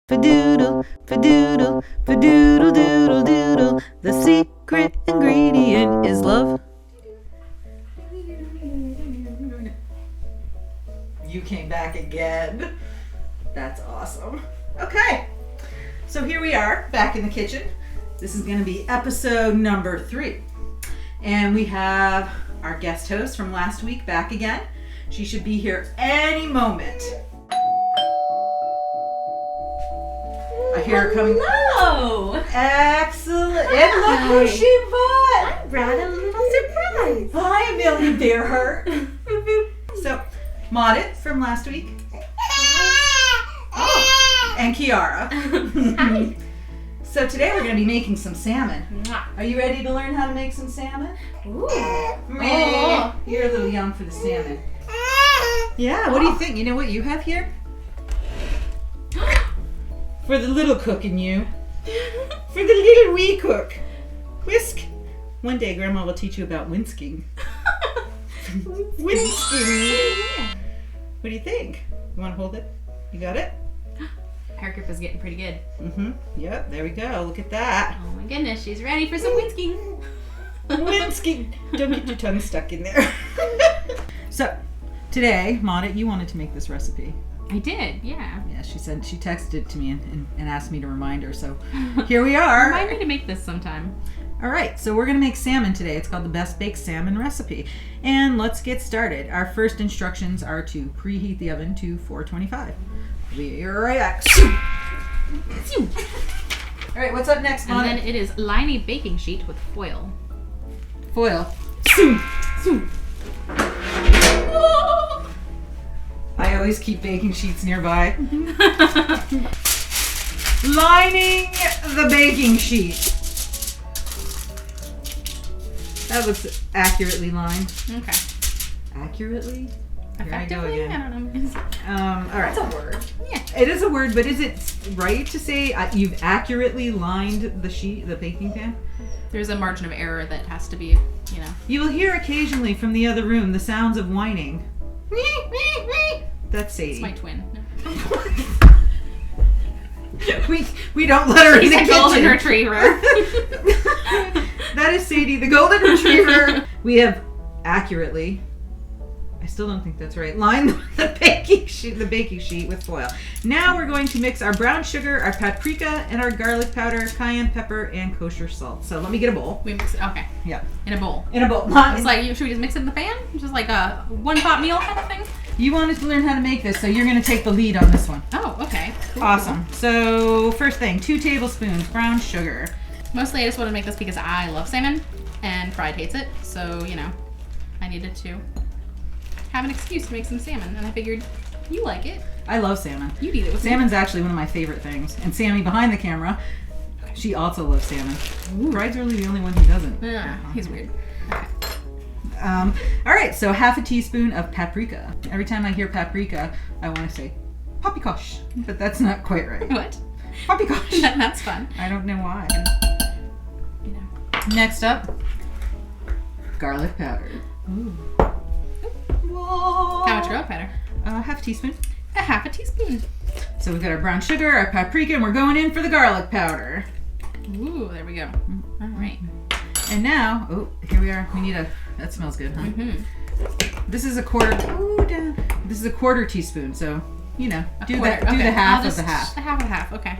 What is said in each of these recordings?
Fadoodle, fadoodle, fadoodle doodle doodle. The secret ingredient is love. You came back again. That's awesome. Okay, so here we are back in the kitchen. This is going to be episode number 3. And we have our guest host from last week back again. She should be here any moment. I hear her coming. Hello! Excellent. And look who she brought. I brought a little surprise. Hi, Amelia Bearheart. So, Marit from last week. Oh, and Kiara. Hi. So today we're going to be making some salmon. Are you ready to learn how to make some salmon? Ooh. Oh. You're a little young for the salmon. Yeah, what do you think? You know what you have here? For the little cook in you. For the little wee cook. Whisk. One day Grandma will teach you about whisking. Whisking. What do you think? You want to hold it? You got it? Her grip is getting pretty good. Mm-hmm. Yep, there we go. Look at that. Oh my goodness, she's ready for some whisking. Whisking. Don't get your tongue stuck in there. So, today, Marit, you wanted to make this recipe. I did, yeah. Yeah, she said she texted it to me and asked me to remind her. So here we are. Remind me to make this sometime. All right, so we're going to make salmon today. It's called the Best Baked Salmon Recipe. And let's get started. Our first instructions are to preheat the oven to 425. Be right back. All right, what's up next, And Marit? then it is line a baking sheet with foil. Foil. I always keep baking sheets nearby. Lining the baking sheet. That looks accurately lined. Okay. Accurately? Here I go Effectively? again. I don't know. All right. That's a word. Yeah. It is a word, but is it right to say you've accurately lined the sheet, the baking pan? There's a margin of error that has to be, you know. You will hear occasionally from the other room the sounds of whining. That's Sadie. It's my twin. We don't let her She's in the a golden kitchen. retriever. That is Sadie, the golden retriever. We have accurately, I still don't think that's right, lined the baking sheet with foil. Now we're going to mix our brown sugar, our paprika, and our garlic powder, cayenne pepper, and kosher salt. So let me get a bowl. We mix it. Okay. Yeah. In a bowl. In a bowl. It's like, should we just mix it in the pan? Just like a one-pot meal kind of thing? You wanted to learn how to make this, so you're going to take the lead on this one. Oh, okay. Cool. Awesome. So first thing, 2 tablespoons brown sugar. Mostly I just want to make this because I love salmon and Pride hates it. So, you know, I needed to have an excuse to make some salmon. And I figured you like it. I love salmon. You'd eat it with Salmon's actually one of my favorite things. And Sammy behind the camera, she also loves salmon. Pride's really the only one who doesn't. me. He's weird. Okay. All right, so half a teaspoon of paprika. Every time I hear paprika, I want to say poppycock, but that's not quite right. What? Poppycock. That's fun. I don't know why. You know. Next up, garlic powder. Ooh. Whoa. How much garlic powder? Half a teaspoon. A half a teaspoon. So we've got our brown sugar, our paprika, and we're going in for the garlic powder. Ooh, there we go. All right. And now, oh, here we are. We need a. That smells good, huh? Mm-hmm. This is a quarter. Ooh, this is a quarter teaspoon. So you know, do quarter. that. Do Okay. the half I'll of the just- half. The half of the half. Okay.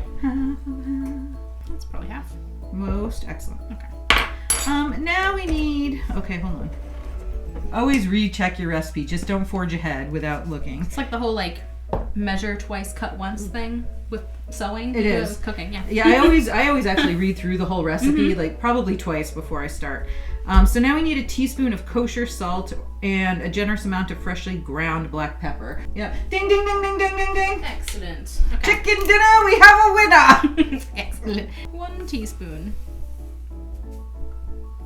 That's probably half. Most excellent. Okay. Now we need. Okay, hold on. Always recheck your recipe. Just don't forge ahead without looking. It's like the whole like measure twice, cut once thing with sewing. It is. With cooking. Yeah. Yeah, I always actually read through the whole recipe, like probably twice before I start. So now we need a teaspoon of kosher salt and a generous amount of freshly ground black pepper. Yeah. Ding, ding, ding, ding, ding, ding, ding. Excellent. Okay. Chicken dinner, we have a winner. Excellent. 1 teaspoon.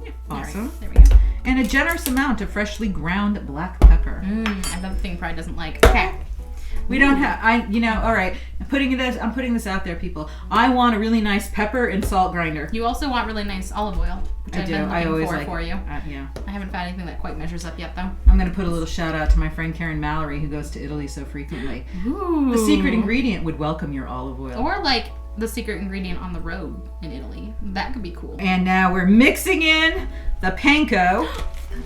Yeah. Awesome. Right. There we go. And a generous amount of freshly ground black pepper. Another thing Pride doesn't like. Okay. We don't have. All right. I'm putting this out there, people. I want a really nice pepper and salt grinder. You also want really nice olive oil, which I've been looking for you. Yeah. I haven't found anything that quite measures up yet, though. I'm gonna put a little shout out to my friend Karen Mallory, who goes to Italy so frequently. Ooh. The secret ingredient would welcome your olive oil. Or like the secret ingredient on the road in Italy. That could be cool. And now we're mixing in the panko.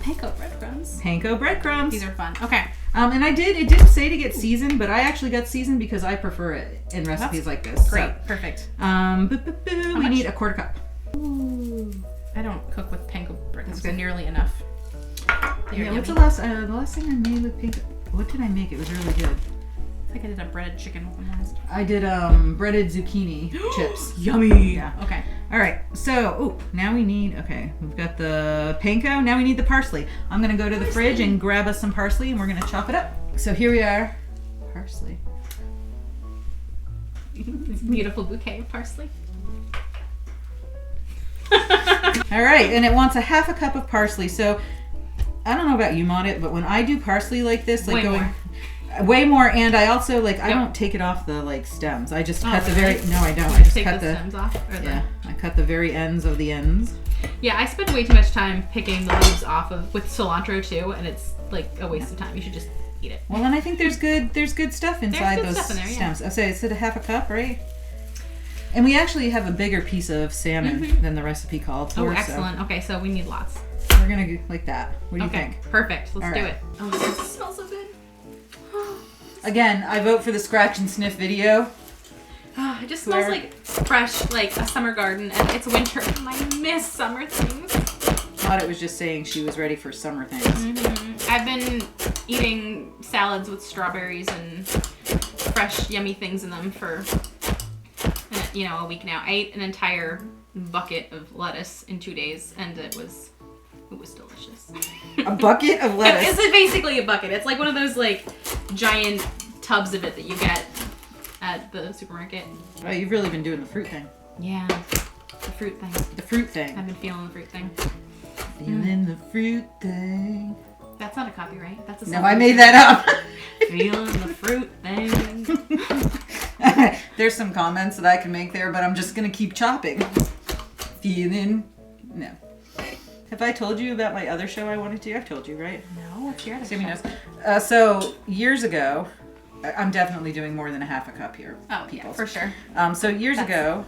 Panko breadcrumbs. Panko breadcrumbs. These are fun. Okay. And it did say to get seasoned, but I actually got seasoned because I prefer it in recipes like this. Great. So, Perfect. we need a quarter cup. Ooh. I don't cook with panko breadcrumbs nearly enough. Yeah, what's the last thing I made with panko? What did I make? It was really good. I think I did a breaded chicken with them last. I did breaded zucchini chips. Yummy. Yeah. Okay. All right. So, now we need. Okay, we've got the panko. Now we need the parsley. I'm gonna go to the fridge and grab us some parsley, and we're gonna chop it up. So here we are. Parsley. This beautiful bouquet of parsley. All right, and it wants a half a cup of parsley. So I don't know about you, Marit, but when I do parsley like this, like way more, and I also I don't take it off the stems. I just cut the very. No, I don't. I just take cut the stems off. I cut the very ends of the ends. Yeah, I spend way too much time picking the leaves off of with cilantro too, and it's like a waste of time. You should just eat it. Well, and I think there's good stuff inside those stems. Yeah. I say it's at a half a cup, right? And we actually have a bigger piece of salmon than the recipe called for. Oh, excellent. So. Okay, so we need lots. We're gonna go like that. What do you think? Perfect. Let's do it. Oh, this smells so good. Again, I vote for the scratch and sniff video. Oh, it just smells like fresh, like a summer garden, and it's winter. And I miss summer things. Marit was just saying she was ready for summer things. Mm-hmm. I've been eating salads with strawberries and fresh, yummy things in them for a week now. I ate an entire bucket of lettuce in 2 days, and it was delicious. A bucket of lettuce? It's basically a bucket. It's like one of those giant tubs of it that you get at the supermarket. Oh, you've really been doing the fruit thing. Yeah, the fruit thing. The fruit thing. I've been feeling the fruit thing. Feeling the fruit thing. That's not a copyright. That's a No, I made that up. Feeling the fruit thing. There's some comments that I can make there, but I'm just gonna keep chopping. No. Have I told you about my other show I wanted to do? I've told you, right? No, what's your other Sammy show? knows. So years ago, I'm definitely doing more than a half a cup here. Oh, yeah, for sure. So years ago,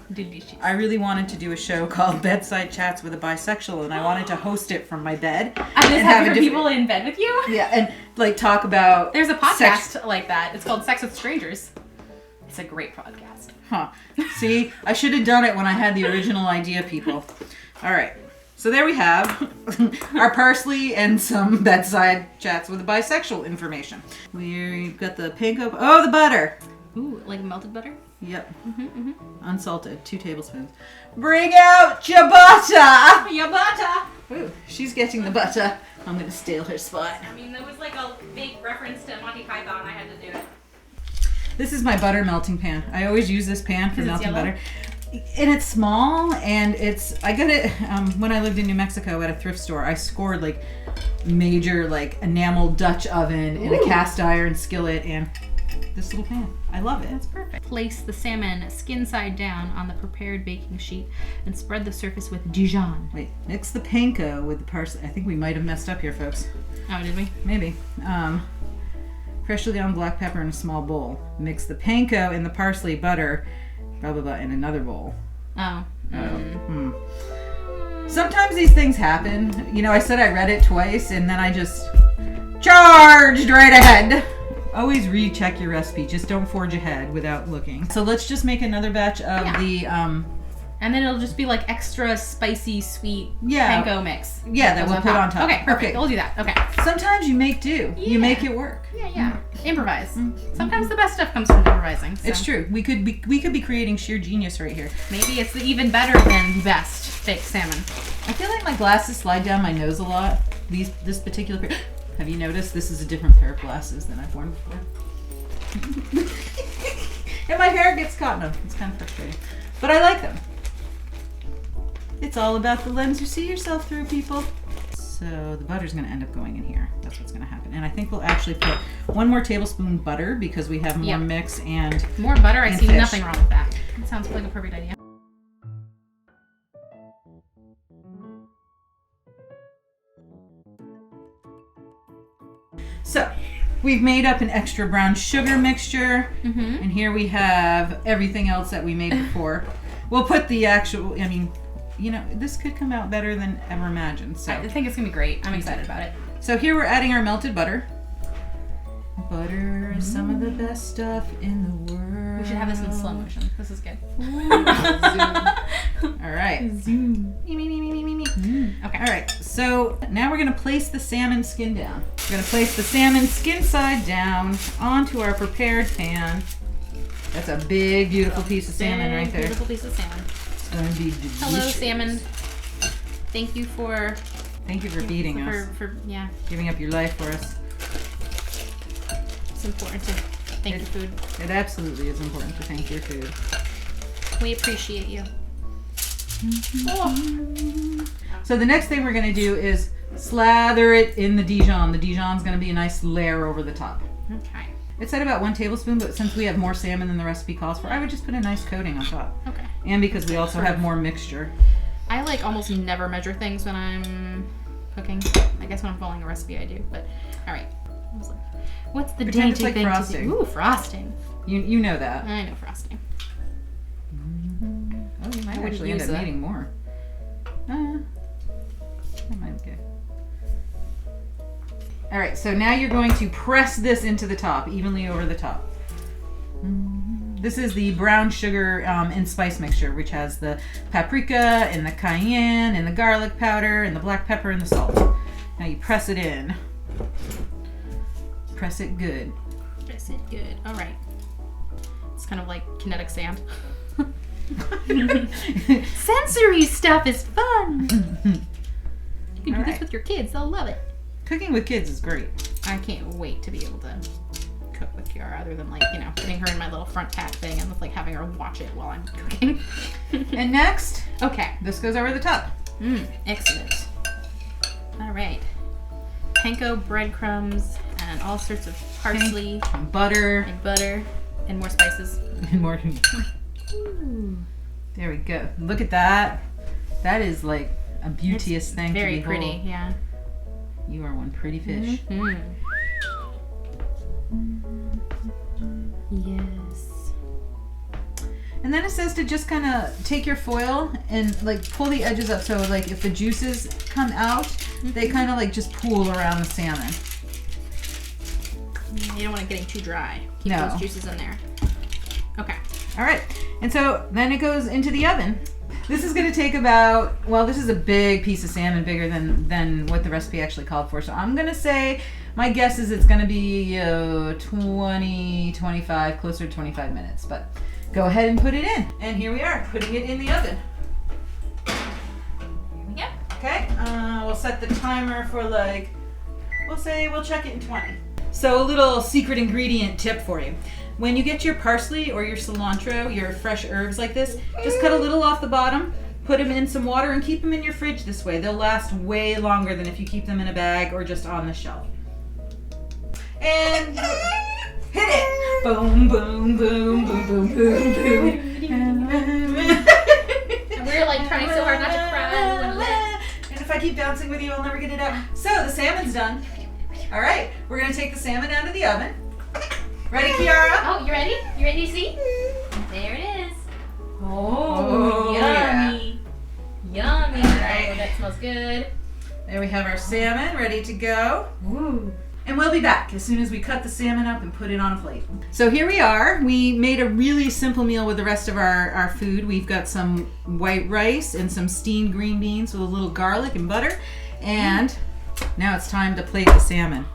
I really wanted to do a show called Bedside Chats with a Bisexual, and I wanted to host it from my bed. And have people in bed with you? Yeah, and talk about. There's a podcast like that. It's called Sex with Strangers. It's a great podcast. Huh. See, I should have done it when I had the original idea, people. All right. So there we have our parsley and some bedside chats with a bisexual information. We've got the panko. Oh, the butter. Ooh, like melted butter? Yep. Unsalted, 2 tablespoons. Bring out your butter. Your butter. Ooh, she's getting the butter. I'm going to steal her spot. I mean, there was a big reference to Monty Python. I had to do it. This is my butter melting pan. I always use this pan for melting butter. And it's small, and I got it when I lived in New Mexico at a thrift store. I scored major enamel Dutch oven and a cast iron skillet and this little pan. I love it. That's perfect. Place the salmon skin side down on the prepared baking sheet and spread the surface with Dijon. Wait, mix the panko with the parsley. I think we might have messed up here, folks. Oh, did we? Maybe. Freshly ground black pepper in a small bowl. Mix the panko and the parsley butter. Blah, blah, blah, in another bowl. Oh. Sometimes these things happen. I said I read it twice, and then I just charged right ahead. Always recheck your recipe. Just don't forge ahead without looking. So let's just make another batch of the... And then it'll just be extra spicy, sweet panko mix. Yeah, that we'll put on top. Okay, perfect. We'll do that. Okay. Sometimes you make do. Yeah. You make it work. Yeah. Improvise. Sometimes the best stuff comes from improvising. So. It's true. We could be creating sheer genius right here. Maybe it's even better than the best fake salmon. I feel like my glasses slide down my nose a lot. This particular pair. Have you noticed this is a different pair of glasses than I've worn before? And my hair gets caught in them. It's kind of frustrating. But I like them. It's all about the lens you see yourself through, people. So the butter's going to end up going in here. That's what's going to happen. And I think we'll actually put 1 more tablespoon butter because we have more mix and more butter. I see fish. nothing wrong with that. It sounds like a perfect idea. So we've made up an extra brown sugar mixture. And here we have everything else that we made before. We'll put the actual, I mean, you know, this could come out better than ever imagined. So I think it's going to be great. I'm excited about it. So here we're adding our melted butter. Butter is some of the best stuff in the world. We should have this in slow motion. This is good. All right. Zoom. Okay. All right. So now we're going to place the salmon skin down. We're going to place the salmon skin side down onto our prepared pan. That's a big, beautiful piece of salmon right there. Beautiful piece of salmon. It's going to be delicious. Hello, salmon. Thank you for feeding us. For giving up your life for us. It's important to thank your food. It absolutely is important to thank your food. We appreciate you. Oh. So the next thing we're going to do is slather it in the Dijon. The Dijon's going to be a nice layer over the top. Okay. It said about 1 tablespoon, but since we have more salmon than the recipe calls for, I would just put a nice coating on top. Okay. And because we also have more mixture. I like almost never measure things when I'm cooking. I guess when I'm following a recipe I do, but all right. I was like, what's the Pretend it's dainty like thing frosting. to do? Ooh, frosting. You know that. I know frosting. Oh, you might I wouldn't actually end use up that. needing more. That might be good. All right, so now you're going to press this into the top, evenly over the top. This is the brown sugar and spice mixture, which has the paprika and the cayenne and the garlic powder and the black pepper and the salt. Now you press it in. Press it good. Press it good. All right. It's kind of like kinetic sand. Sensory stuff is fun. You can do this with your kids. They'll love it. Cooking with kids is great. I can't wait to be able to cook with Kiara, other than like, you know, putting her in my little front pack thing and like having her watch it while I'm cooking. And next, okay, this goes over the top. Excellent. All right, panko breadcrumbs and all sorts of parsley, and butter, and more spices. and more. Ooh. There we go. Look at that. That is like a beauteous thing. Very to behold. pretty. Yeah. You are one pretty fish. Yes. And then it says to just kind of take your foil and like pull the edges up, so like if the juices come out, they kind of like just pool around the salmon. You don't want it getting too dry. Keep those juices in there. Okay. All right. And so then it goes into the oven. This is going to take about, well, this is a big piece of salmon, bigger than what the recipe actually called for. So I'm going to say, my guess is it's going to be 20, 25, closer to 25 minutes. But go ahead and put it in. And here we are, putting it in the oven. Here we go. Okay, we'll set the timer for like, we'll check it in 20. So a little secret ingredient tip for you. When you get your parsley or your cilantro, your fresh herbs like this, just cut a little off the bottom, put them in some water, and keep them in your fridge this way. They'll last way longer than if you keep them in a bag or just on the shelf. And hit it! Boom, boom, boom, boom, boom, boom, boom. And we're like trying so hard not to cry. And if I keep bouncing with you, I'll never get it out. So the salmon's done. All right, we're gonna take the salmon out of the oven. Ready, Kiara? Oh, you ready? You ready to see? There it is. Oh, yummy. yeah. Yummy. Right. Oh, that smells good. There we have our salmon ready to go. Ooh. And we'll be back as soon as we cut the salmon up and put it on a plate. So here we are. We made a really simple meal with the rest of our food. We've got some white rice and some steamed green beans with a little garlic and butter. And now it's time to plate the salmon.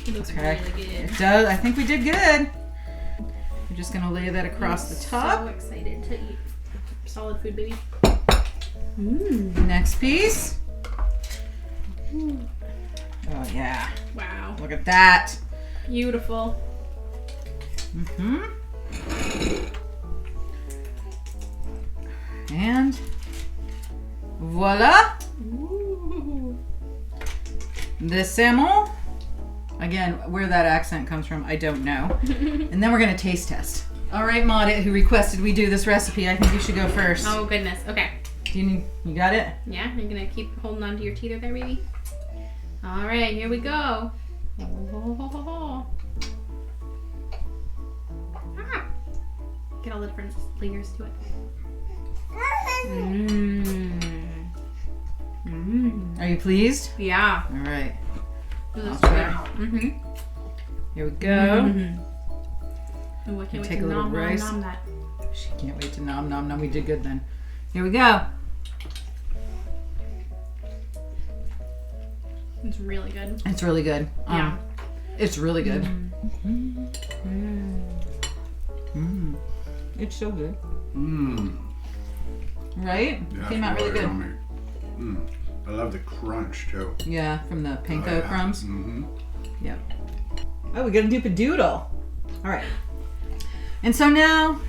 It looks really good. It does. I think we did good. We're just gonna lay that across the top. So excited to eat solid food, baby. Next piece. Oh yeah. Wow. Look at that. Beautiful. And voila. Ooh. the salmon. Again, where that accent comes from, I don't know. And then we're gonna taste test. All right, Marit, who requested we do this recipe, I think you should go first. Oh goodness. Okay. You got it? Yeah, you're gonna keep holding on to your teeter there, baby. All right, here we go. Ah. Get all the different layers to it. Are you pleased? Yeah. All right. This is I'll good. try. Here we go. Oh, I can't wait Take to a little nom rice. that. She can't wait to nom nom nom. We did good then. Here we go. It's really good. It's really good. Yeah. It's really good. It's so good. Right? Yeah, Came out really good. yummy. I love the crunch too. Yeah, from the panko yeah. crumbs. Mm-hmm. Yep. Oh, we got a dupe doodle. All right. And so now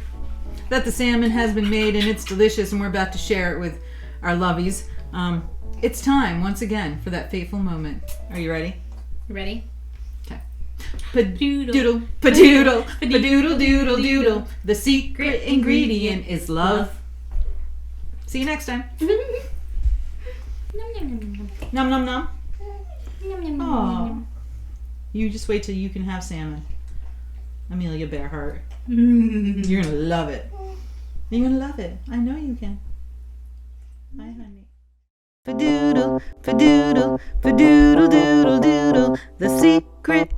that the salmon has been made and it's delicious and we're about to share it with our lovies, it's time once again for that fateful moment. Are you ready? You ready? Okay. Padoodle. Padoodle, padoodle, doodle, doodle. The secret ingredient is love. See you next time. Nom nom nom. Aw. You just wait till you can have salmon. Amelia Bearheart. You're gonna love it. You're gonna love it. I know you can. Bye, honey. Padoodle, padoodle, padoodle, doodle, doodle. The secret